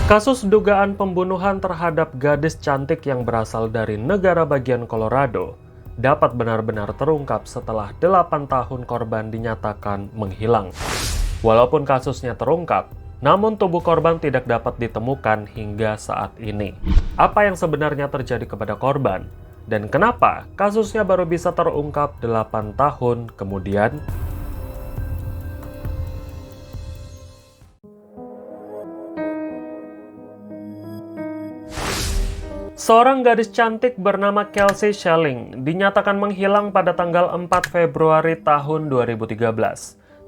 Kasus dugaan pembunuhan terhadap gadis cantik yang berasal dari negara bagian Colorado dapat benar-benar terungkap setelah 8 tahun korban dinyatakan menghilang. Walaupun kasusnya terungkap, namun tubuh korban tidak dapat ditemukan hingga saat ini. Apa yang sebenarnya terjadi kepada korban? Dan kenapa kasusnya baru bisa terungkap 8 tahun kemudian? Seorang gadis cantik bernama Kelsey Schilling dinyatakan menghilang pada tanggal 4 Februari tahun 2013,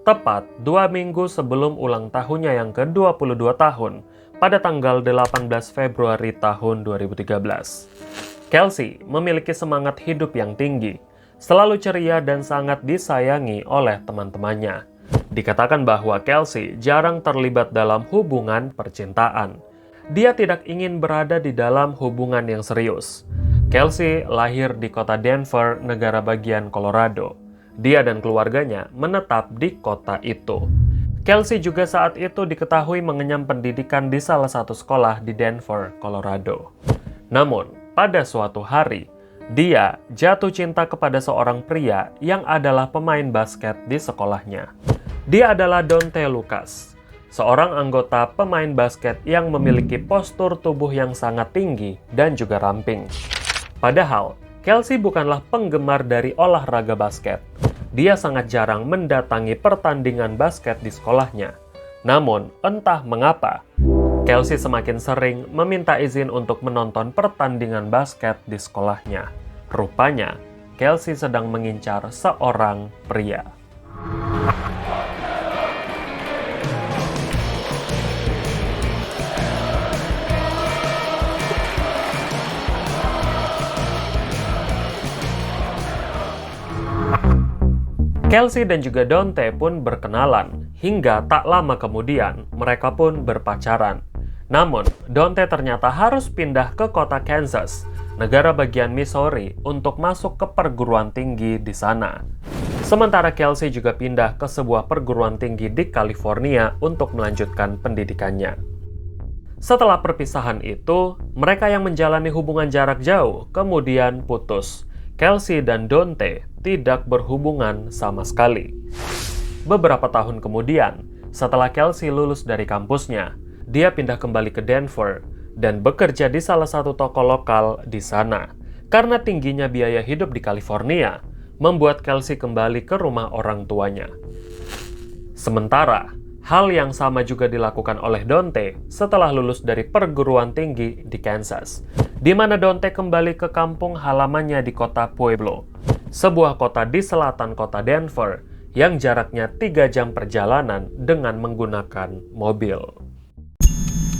tepat 2 minggu sebelum ulang tahunnya yang ke-22 tahun, pada tanggal 18 Februari tahun 2013. Kelsey memiliki semangat hidup yang tinggi, selalu ceria dan sangat disayangi oleh teman-temannya. Dikatakan bahwa Kelsey jarang terlibat dalam hubungan percintaan. Dia tidak ingin berada di dalam hubungan yang serius. Kelsey lahir di kota Denver, negara bagian Colorado. Dia dan keluarganya menetap di kota itu. Kelsey juga saat itu diketahui mengenyam pendidikan di salah satu sekolah di Denver, Colorado. Namun, pada suatu hari, dia jatuh cinta kepada seorang pria yang adalah pemain basket di sekolahnya. Dia adalah Donte Lucas, seorang anggota pemain basket yang memiliki postur tubuh yang sangat tinggi dan juga ramping. Padahal, Kelsey bukanlah penggemar dari olahraga basket. Dia sangat jarang mendatangi pertandingan basket di sekolahnya. Namun, entah mengapa, Kelsey semakin sering meminta izin untuk menonton pertandingan basket di sekolahnya. Rupanya, Kelsey sedang mengincar seorang pria. Kelsey dan juga Donte pun berkenalan, hingga tak lama kemudian mereka pun berpacaran. Namun, Donte ternyata harus pindah ke kota Kansas, negara bagian Missouri, untuk masuk ke perguruan tinggi di sana. Sementara Kelsey juga pindah ke sebuah perguruan tinggi di California untuk melanjutkan pendidikannya. Setelah perpisahan itu, mereka yang menjalani hubungan jarak jauh kemudian putus. Kelsey dan Donte tidak berhubungan sama sekali. Beberapa tahun kemudian, setelah Kelsey lulus dari kampusnya, dia pindah kembali ke Denver dan bekerja di salah satu toko lokal di sana. Karena tingginya biaya hidup di California, membuat Kelsey kembali ke rumah orang tuanya. Sementara, hal yang sama juga dilakukan oleh Donte setelah lulus dari perguruan tinggi di Kansas, di mana Donte kembali ke kampung halamannya di kota Pueblo, sebuah kota di selatan kota Denver yang jaraknya 3 jam perjalanan dengan menggunakan mobil.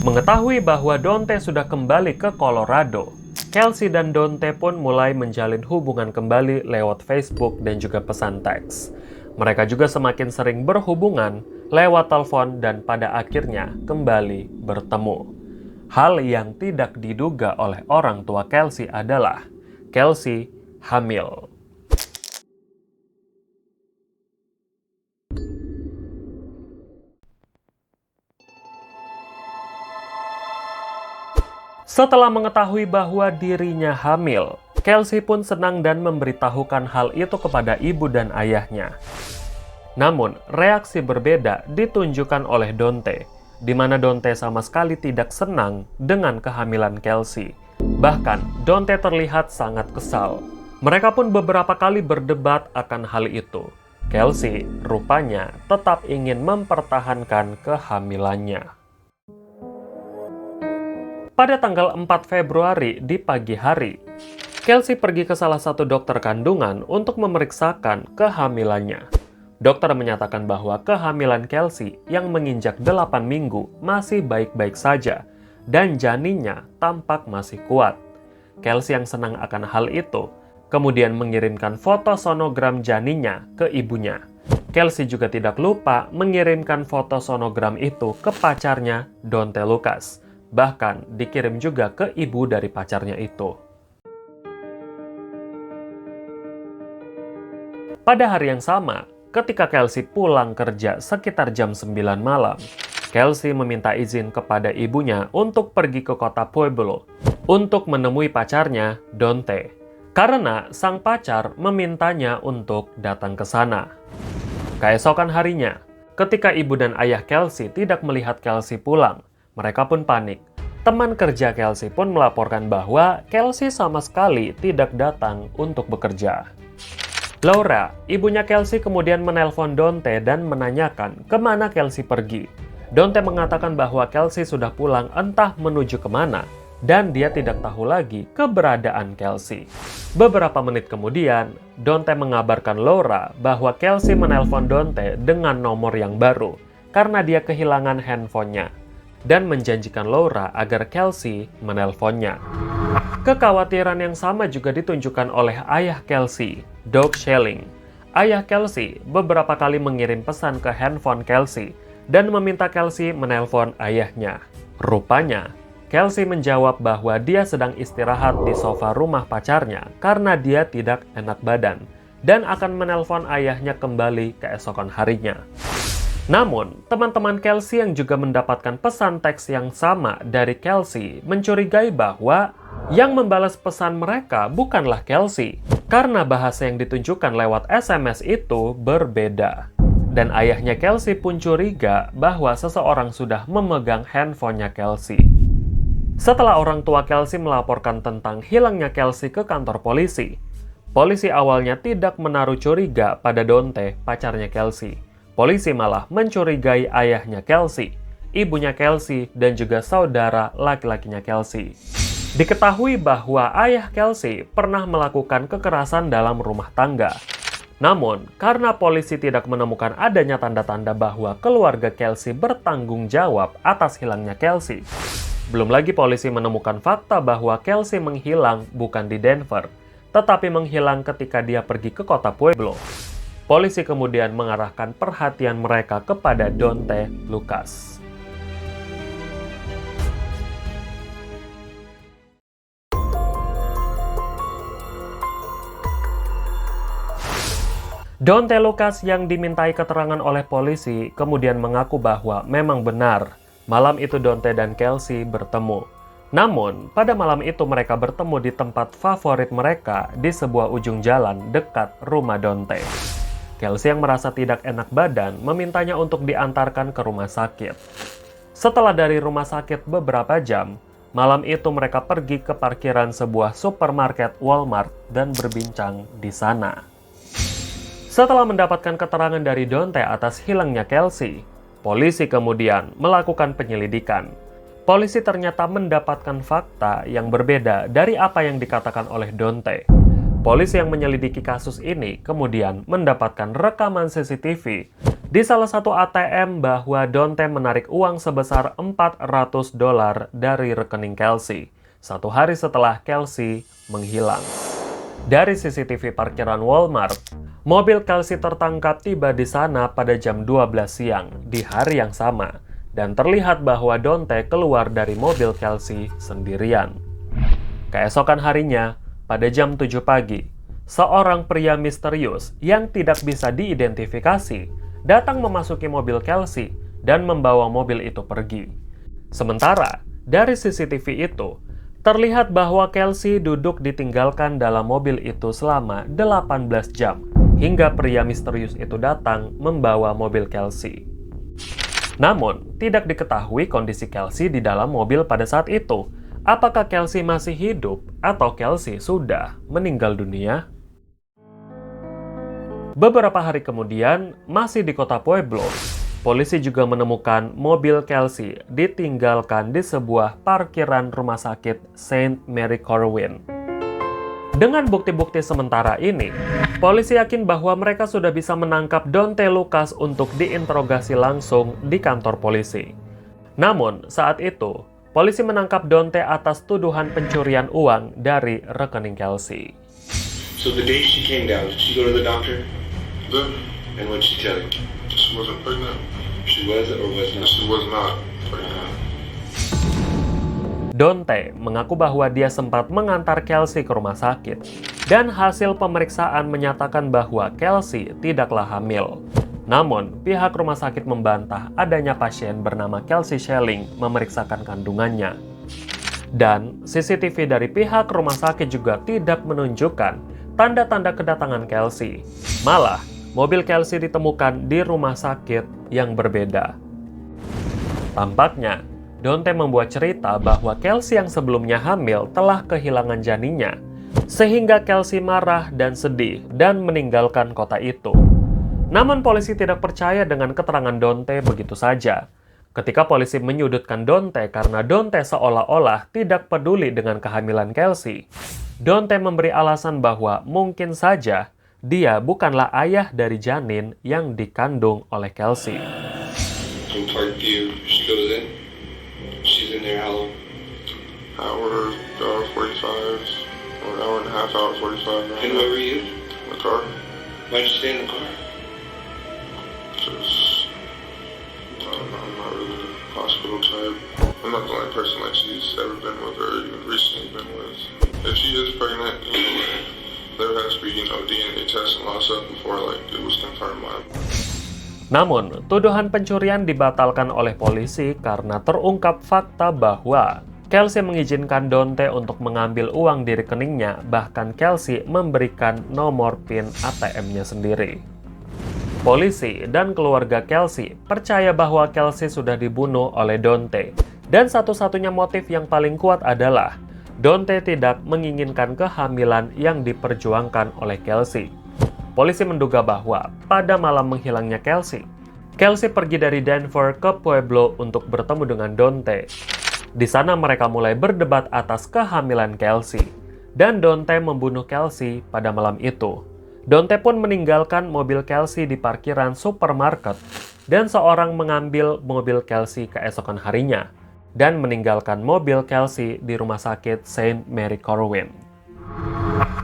Mengetahui bahwa Donte sudah kembali ke Colorado, Kelsey dan Donte pun mulai menjalin hubungan kembali lewat Facebook dan juga pesan teks. Mereka juga semakin sering berhubungan lewat telepon dan pada akhirnya kembali bertemu. Hal yang tidak diduga oleh orang tua Kelsey adalah Kelsey hamil. Setelah mengetahui bahwa dirinya hamil, Kelsey pun senang dan memberitahukan hal itu kepada ibu dan ayahnya. Namun, reaksi berbeda ditunjukkan oleh Donte, di mana Donte sama sekali tidak senang dengan kehamilan Kelsey. Bahkan, Donte terlihat sangat kesal. Mereka pun beberapa kali berdebat akan hal itu. Kelsey rupanya tetap ingin mempertahankan kehamilannya. Pada tanggal 4 Februari di pagi hari, Kelsey pergi ke salah satu dokter kandungan untuk memeriksakan kehamilannya. Dokter menyatakan bahwa kehamilan Kelsey yang menginjak 8 minggu masih baik-baik saja dan janinnya tampak masih kuat. Kelsey yang senang akan hal itu, kemudian mengirimkan foto sonogram janinnya ke ibunya. Kelsey juga tidak lupa mengirimkan foto sonogram itu ke pacarnya, Donte Lucas. Bahkan dikirim juga ke ibu dari pacarnya itu. Pada hari yang sama, ketika Kelsey pulang kerja sekitar jam 9 malam, Kelsey meminta izin kepada ibunya untuk pergi ke kota Pueblo untuk menemui pacarnya, Donte, karena sang pacar memintanya untuk datang ke sana. Keesokan harinya, ketika ibu dan ayah Kelsey tidak melihat Kelsey pulang, mereka pun panik. Teman kerja Kelsey pun melaporkan bahwa Kelsey sama sekali tidak datang untuk bekerja. Laura, ibunya Kelsey, kemudian menelpon Donte dan menanyakan kemana Kelsey pergi. Donte mengatakan bahwa Kelsey sudah pulang entah menuju kemana, dan dia tidak tahu lagi keberadaan Kelsey. Beberapa menit kemudian, Donte mengabarkan Laura bahwa Kelsey menelpon Donte dengan nomor yang baru karena dia kehilangan handphonenya, dan menjanjikan Laura agar Kelsey menelponnya. Kekhawatiran yang sama juga ditunjukkan oleh ayah Kelsey, Doug Schelling. Ayah Kelsey beberapa kali mengirim pesan ke handphone Kelsey dan meminta Kelsey menelpon ayahnya. Rupanya, Kelsey menjawab bahwa dia sedang istirahat di sofa rumah pacarnya karena dia tidak enak badan dan akan menelpon ayahnya kembali keesokan harinya. Namun, teman-teman Kelsey yang juga mendapatkan pesan teks yang sama dari Kelsey mencurigai bahwa yang membalas pesan mereka bukanlah Kelsey, karena bahasa yang ditunjukkan lewat SMS itu berbeda. Dan ayahnya Kelsey pun curiga bahwa seseorang sudah memegang handphonenya Kelsey. Setelah orang tua Kelsey melaporkan tentang hilangnya Kelsey ke kantor polisi, polisi awalnya tidak menaruh curiga pada Donte, pacarnya Kelsey. Polisi malah mencurigai ayahnya Kelsey, ibunya Kelsey, dan juga saudara laki-lakinya Kelsey. Diketahui bahwa ayah Kelsey pernah melakukan kekerasan dalam rumah tangga. Namun, karena polisi tidak menemukan adanya tanda-tanda bahwa keluarga Kelsey bertanggung jawab atas hilangnya Kelsey, belum lagi polisi menemukan fakta bahwa Kelsey menghilang bukan di Denver, tetapi menghilang ketika dia pergi ke kota Pueblo. Polisi kemudian mengarahkan perhatian mereka kepada Donte Lucas. Donte Lucas yang dimintai keterangan oleh polisi kemudian mengaku bahwa memang benar malam itu Donte dan Kelsey bertemu. Namun, pada malam itu mereka bertemu di tempat favorit mereka di sebuah ujung jalan dekat rumah Donte. Kelsey yang merasa tidak enak badan memintanya untuk diantarkan ke rumah sakit. Setelah dari rumah sakit beberapa jam, malam itu mereka pergi ke parkiran sebuah supermarket Walmart dan berbincang di sana. Setelah mendapatkan keterangan dari Donte atas hilangnya Kelsey, polisi kemudian melakukan penyelidikan. Polisi ternyata mendapatkan fakta yang berbeda dari apa yang dikatakan oleh Donte. Polisi yang menyelidiki kasus ini kemudian mendapatkan rekaman CCTV di salah satu ATM bahwa Donte menarik uang sebesar $400 dari rekening Kelsey, satu hari setelah Kelsey menghilang. Dari CCTV parkiran Walmart, mobil Kelsey tertangkap tiba di sana pada jam 12 siang di hari yang sama, dan terlihat bahwa Donte keluar dari mobil Kelsey sendirian. Keesokan harinya, pada jam 7 pagi, seorang pria misterius yang tidak bisa diidentifikasi datang memasuki mobil Kelsey dan membawa mobil itu pergi. Sementara, dari CCTV itu, terlihat bahwa Kelsey duduk ditinggalkan dalam mobil itu selama 18 jam, hingga pria misterius itu datang membawa mobil Kelsey. Namun, tidak diketahui kondisi Kelsey di dalam mobil pada saat itu. Apakah Kelsey masih hidup atau Kelsey sudah meninggal dunia? Beberapa hari kemudian, masih di kota Pueblo, polisi juga menemukan mobil Kelsey ditinggalkan di sebuah parkiran rumah sakit Saint Mary Corwin. Dengan bukti-bukti sementara ini, polisi yakin bahwa mereka sudah bisa menangkap Donte Lucas untuk diinterogasi langsung di kantor polisi. Namun, saat itu, polisi menangkap Donte atas tuduhan pencurian uang dari rekening Kelsey. So the day she came down, did she go to the doctor? Yeah, And what did she tell you? she wasn't pregnant. She was or was not? She was not pregnant. Donte mengaku bahwa dia sempat mengantar Kelsey ke rumah sakit, dan hasil pemeriksaan menyatakan bahwa Kelsey tidaklah hamil. Namun, pihak rumah sakit membantah adanya pasien bernama Kelsey Shelling memeriksakan kandungannya. Dan CCTV dari pihak rumah sakit juga tidak menunjukkan tanda-tanda kedatangan Kelsey. Malah, mobil Kelsey ditemukan di rumah sakit yang berbeda. Tampaknya, Donte membuat cerita bahwa Kelsey yang sebelumnya hamil telah kehilangan janinnya, sehingga Kelsey marah dan sedih dan meninggalkan kota itu. Namun polisi tidak percaya dengan keterangan Donte begitu saja. Ketika polisi menyudutkan Donte karena Donte seolah-olah tidak peduli dengan kehamilan Kelsey, Donte memberi alasan bahwa mungkin saja dia bukanlah ayah dari janin yang dikandung oleh Kelsey. From Parkview, she goes in. She's in there how long? Hour, hour 45, or hour and a half, hour 45. And where were you? In the car. Why'd you stay in the car? Just, I don't know, I'm not really a hospital type. I'm not the only person like she's ever been with or even recently been with. If she is pregnant, there has to be, DNA tests and all that stuff before, it was confirmed live. Namun, tuduhan pencurian dibatalkan oleh polisi karena terungkap fakta bahwa Kelsey mengizinkan Donte untuk mengambil uang di rekeningnya, bahkan Kelsey memberikan nomor PIN ATM-nya sendiri. Polisi dan keluarga Kelsey percaya bahwa Kelsey sudah dibunuh oleh Donte, dan satu-satunya motif yang paling kuat adalah Donte tidak menginginkan kehamilan yang diperjuangkan oleh Kelsey. Polisi menduga bahwa pada malam menghilangnya Kelsey pergi dari Denver ke Pueblo untuk bertemu dengan Donte. Di sana mereka mulai berdebat atas kehamilan Kelsey, dan Donte membunuh Kelsey pada malam itu. Donte pun meninggalkan mobil Kelsey di parkiran supermarket, dan seorang mengambil mobil Kelsey keesokan harinya, dan meninggalkan mobil Kelsey di rumah sakit Saint Mary Corwin.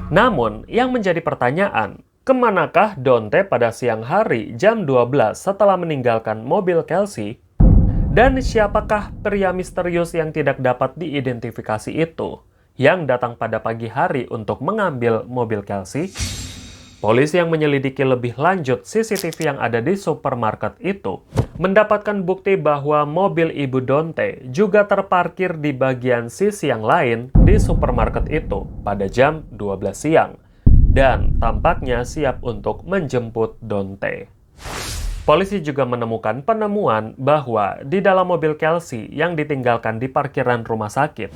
Namun, yang menjadi pertanyaan, kemanakah Donte pada siang hari jam 12 setelah meninggalkan mobil Kelsey? Dan siapakah pria misterius yang tidak dapat diidentifikasi itu, yang datang pada pagi hari untuk mengambil mobil Kelsey? Polisi yang menyelidiki lebih lanjut CCTV yang ada di supermarket itu mendapatkan bukti bahwa mobil ibu Donte juga terparkir di bagian sisi yang lain di supermarket itu pada jam 12 siang dan tampaknya siap untuk menjemput Donte. Polisi juga menemukan penemuan bahwa di dalam mobil Kelsey yang ditinggalkan di parkiran rumah sakit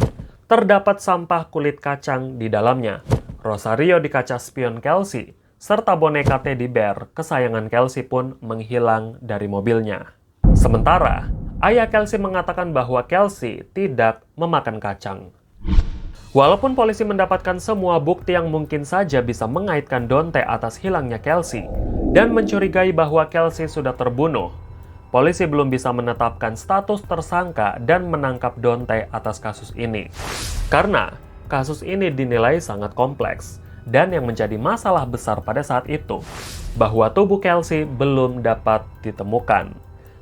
terdapat sampah kulit kacang di dalamnya, rosario di kaca spion Kelsey, serta boneka teddy bear kesayangan Kelsey pun menghilang dari mobilnya. Sementara, ayah Kelsey mengatakan bahwa Kelsey tidak memakan kacang. Walaupun polisi mendapatkan semua bukti yang mungkin saja bisa mengaitkan Donte atas hilangnya Kelsey dan mencurigai bahwa Kelsey sudah terbunuh, polisi belum bisa menetapkan status tersangka dan menangkap Donte atas kasus ini. Karena kasus ini dinilai sangat kompleks. Dan yang menjadi masalah besar pada saat itu, bahwa tubuh Kelsey belum dapat ditemukan.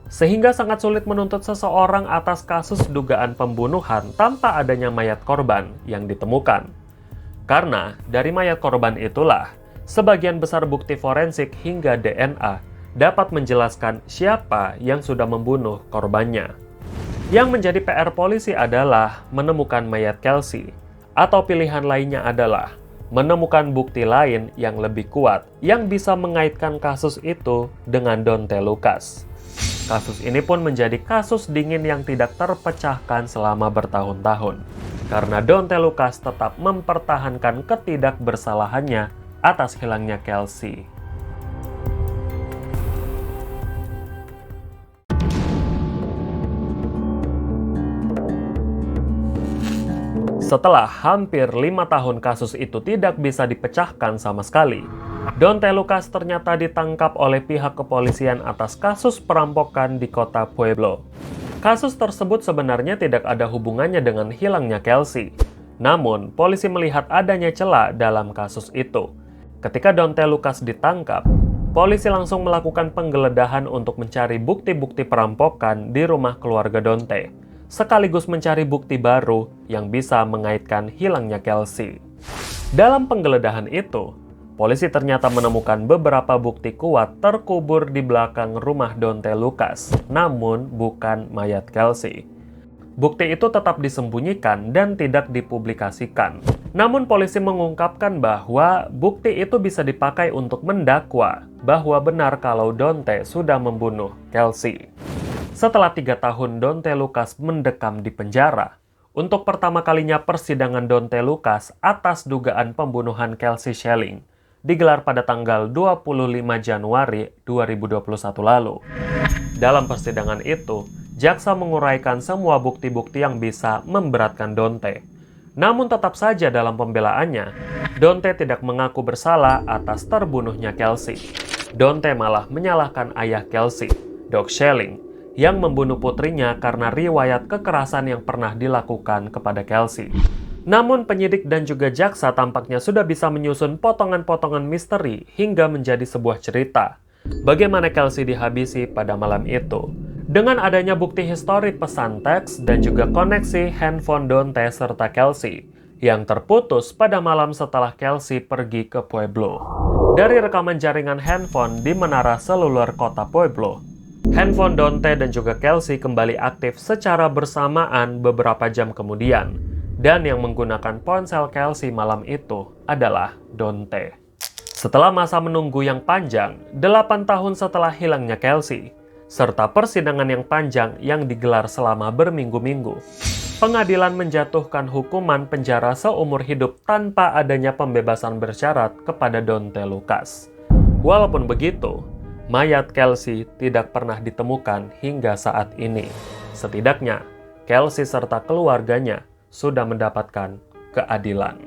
Sehingga sangat sulit menuntut seseorang atas kasus dugaan pembunuhan tanpa adanya mayat korban yang ditemukan. Karena dari mayat korban itulah, sebagian besar bukti forensik hingga DNA dapat menjelaskan siapa yang sudah membunuh korbannya. Yang menjadi PR polisi adalah menemukan mayat Kelsey, atau pilihan lainnya adalah menemukan bukti lain yang lebih kuat yang bisa mengaitkan kasus itu dengan Donte Lucas. Kasus ini pun menjadi kasus dingin yang tidak terpecahkan selama bertahun-tahun, karena Donte Lucas tetap mempertahankan ketidakbersalahannya atas hilangnya Kelsey. Setelah hampir 5 tahun kasus itu tidak bisa dipecahkan sama sekali, Donte Lucas ternyata ditangkap oleh pihak kepolisian atas kasus perampokan di kota Pueblo. Kasus tersebut sebenarnya tidak ada hubungannya dengan hilangnya Kelsey. Namun, polisi melihat adanya celah dalam kasus itu. Ketika Donte Lucas ditangkap, polisi langsung melakukan penggeledahan untuk mencari bukti-bukti perampokan di rumah keluarga Donte, sekaligus mencari bukti baru yang bisa mengaitkan hilangnya Kelsey. Dalam penggeledahan itu, polisi ternyata menemukan beberapa bukti kuat terkubur di belakang rumah Donte Lucas, namun bukan mayat Kelsey. Bukti itu tetap disembunyikan dan tidak dipublikasikan. Namun polisi mengungkapkan bahwa bukti itu bisa dipakai untuk mendakwa bahwa benar kalau Donte sudah membunuh Kelsey. Setelah 3 tahun Donte Lucas mendekam di penjara, untuk pertama kalinya persidangan Donte Lucas atas dugaan pembunuhan Kelsey Shelling digelar pada tanggal 25 Januari 2021 lalu. Dalam persidangan itu, jaksa menguraikan semua bukti-bukti yang bisa memberatkan Donte. Namun tetap saja dalam pembelaannya, Donte tidak mengaku bersalah atas terbunuhnya Kelsey. Donte malah menyalahkan ayah Kelsey, Doug Shelling, yang membunuh putrinya karena riwayat kekerasan yang pernah dilakukan kepada Kelsey. Namun penyidik dan juga jaksa tampaknya sudah bisa menyusun potongan-potongan misteri hingga menjadi sebuah cerita. Bagaimana Kelsey dihabisi pada malam itu? Dengan adanya bukti historik pesan teks dan juga koneksi handphone Donte serta Kelsey yang terputus pada malam setelah Kelsey pergi ke Pueblo. Dari rekaman jaringan handphone di menara seluler kota Pueblo, handphone Donte dan juga Kelsey kembali aktif secara bersamaan beberapa jam kemudian. Dan yang menggunakan ponsel Kelsey malam itu adalah Donte. Setelah masa menunggu yang panjang, 8 tahun setelah hilangnya Kelsey, serta persidangan yang panjang yang digelar selama berminggu-minggu, pengadilan menjatuhkan hukuman penjara seumur hidup tanpa adanya pembebasan bersyarat kepada Donte Lucas. Walaupun begitu, mayat Kelsey tidak pernah ditemukan hingga saat ini. Setidaknya, Kelsey serta keluarganya sudah mendapatkan keadilan.